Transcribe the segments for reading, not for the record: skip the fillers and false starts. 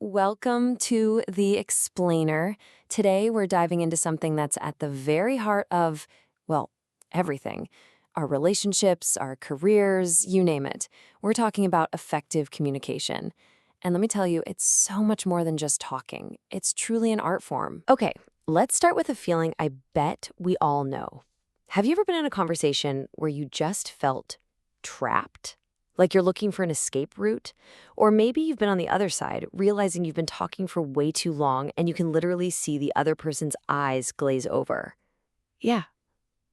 Welcome to The Explainer. Today we're diving into something that's at the very heart of, well, everything. Our relationships, our careers, you name it. We're talking about effective communication. And let me tell you, it's so much more than just talking. It's truly an art form. Okay, let's start with a feeling I bet we all know. Have you ever been in a conversation where you just felt trapped? Like you're looking for an escape route? Or maybe you've been on the other side, realizing you've been talking for way too long and you can literally see the other person's eyes glaze over. Yeah,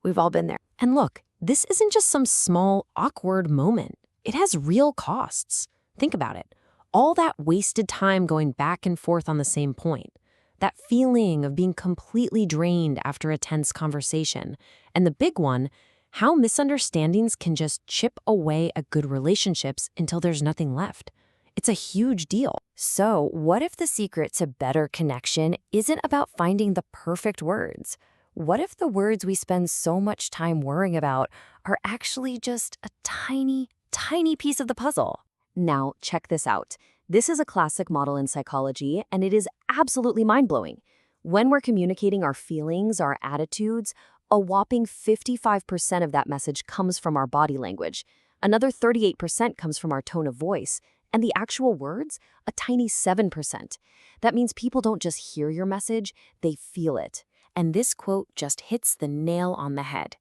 we've all been there. And look, this isn't just some small, awkward moment. It has real costs. Think about it. All that wasted time going back and forth on the same point. That feeling of being completely drained after a tense conversation. And the big one, how misunderstandings can just chip away at good relationships until there's nothing left. It's a huge deal. So, what if the secret to better connection isn't about finding the perfect words? What if the words we spend so much time worrying about are actually just a tiny, tiny piece of the puzzle? Now, check this out. This is a classic model in psychology, and it is absolutely mind-blowing. When we're communicating our feelings, our attitudes, a whopping 55% of that message comes from our body language. Another 38% comes from our tone of voice. And the actual words, a tiny 7%. That means people don't just hear your message, they feel it. And this quote just hits the nail on the head.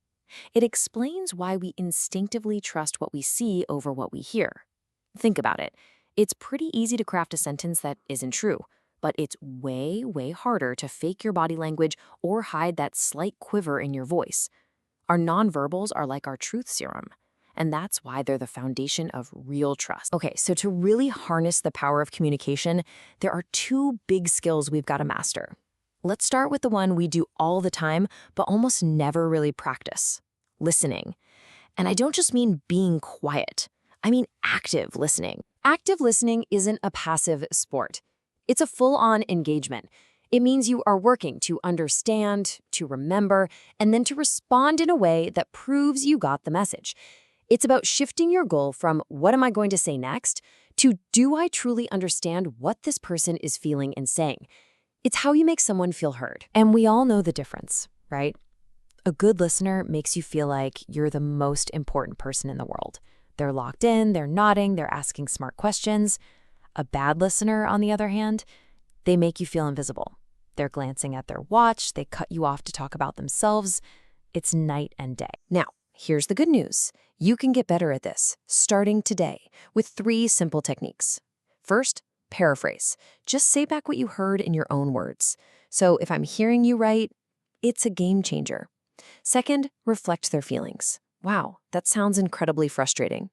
It explains why we instinctively trust what we see over what we hear. Think about it. It's pretty easy to craft a sentence that isn't true. But it's way, way harder to fake your body language or hide that slight quiver in your voice. Our nonverbals are like our truth serum, and that's why they're the foundation of real trust. Okay, so to really harness the power of communication, there are two big skills we've got to master. Let's start with the one we do all the time, but almost never really practice: listening. And I don't just mean being quiet. I mean active listening. Active listening isn't a passive sport. It's a full-on engagement. It means you are working to understand, to remember, and then to respond in a way that proves you got the message. It's about shifting your goal from "what am I going to say next?" to "do I truly understand what this person is feeling and saying?" It's how you make someone feel heard. And we all know the difference, right? A good listener makes you feel like you're the most important person in the world. They're locked in, they're nodding, they're asking smart questions. A bad listener, on the other hand, they make you feel invisible. They're glancing at their watch, they cut you off to talk about themselves. It's night and day. Now, here's the good news. You can get better at this, starting today, with 3 simple techniques. First, paraphrase. Just say back what you heard in your own words. So if I'm hearing you right, it's a game changer. Second, reflect their feelings. Wow, that sounds incredibly frustrating.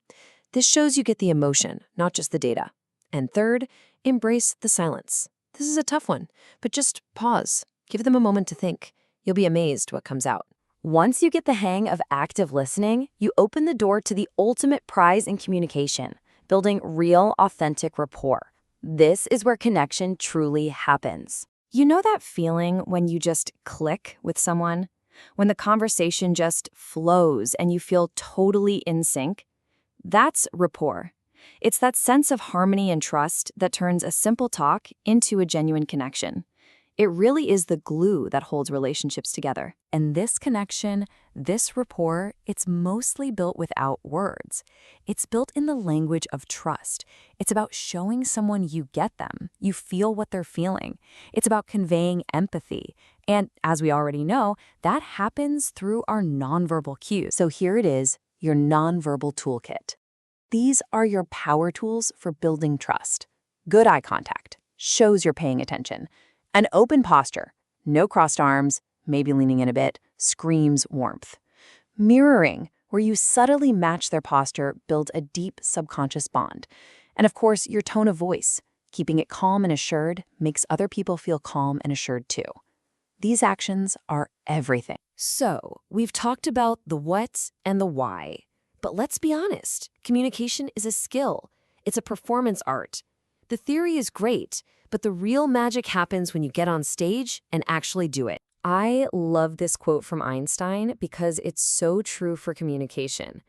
This shows you get the emotion, not just the data. And third, embrace the silence. This is a tough one, but just pause. Give them a moment to think. You'll be amazed what comes out. Once you get the hang of active listening, you open the door to the ultimate prize in communication, building real, authentic rapport. This is where connection truly happens. You know that feeling when you just click with someone? When the conversation just flows and you feel totally in sync? That's rapport. It's that sense of harmony and trust that turns a simple talk into a genuine connection. It really is the glue that holds relationships together. And this connection, this rapport, it's mostly built without words. It's built in the language of trust. It's about showing someone you get them, you feel what they're feeling. It's about conveying empathy. And as we already know, that happens through our nonverbal cues. So here it is, your nonverbal toolkit. These are your power tools for building trust. Good eye contact shows you're paying attention. An open posture, no crossed arms, maybe leaning in a bit, screams warmth. Mirroring, where you subtly match their posture, builds a deep subconscious bond. And of course, your tone of voice, keeping it calm and assured, makes other people feel calm and assured too. These actions are everything. So, we've talked about the what and the why. But let's be honest, communication is a skill. It's a performance art. The theory is great, but the real magic happens when you get on stage and actually do it. I love this quote from Einstein because it's so true for communication.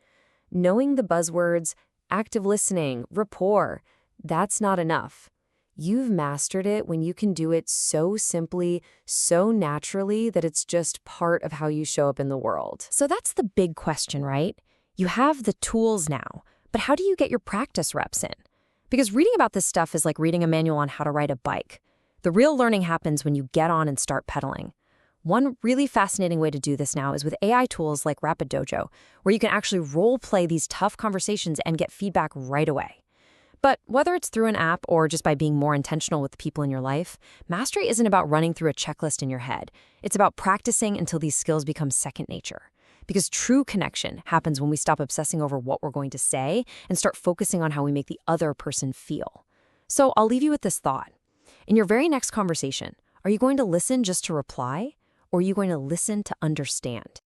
Knowing the buzzwords, active listening, rapport, that's not enough. You've mastered it when you can do it so simply, so naturally that it's just part of how you show up in the world. So that's the big question, right? You have the tools now, but how do you get your practice reps in? Because reading about this stuff is like reading a manual on how to ride a bike. The real learning happens when you get on and start pedaling. One really fascinating way to do this now is with AI tools like Rapid Dojo, where you can actually role play these tough conversations and get feedback right away. But whether it's through an app or just by being more intentional with the people in your life, mastery isn't about running through a checklist in your head. It's about practicing until these skills become second nature. Because true connection happens when we stop obsessing over what we're going to say and start focusing on how we make the other person feel. So I'll leave you with this thought. In your very next conversation, are you going to listen just to reply, or are you going to listen to understand?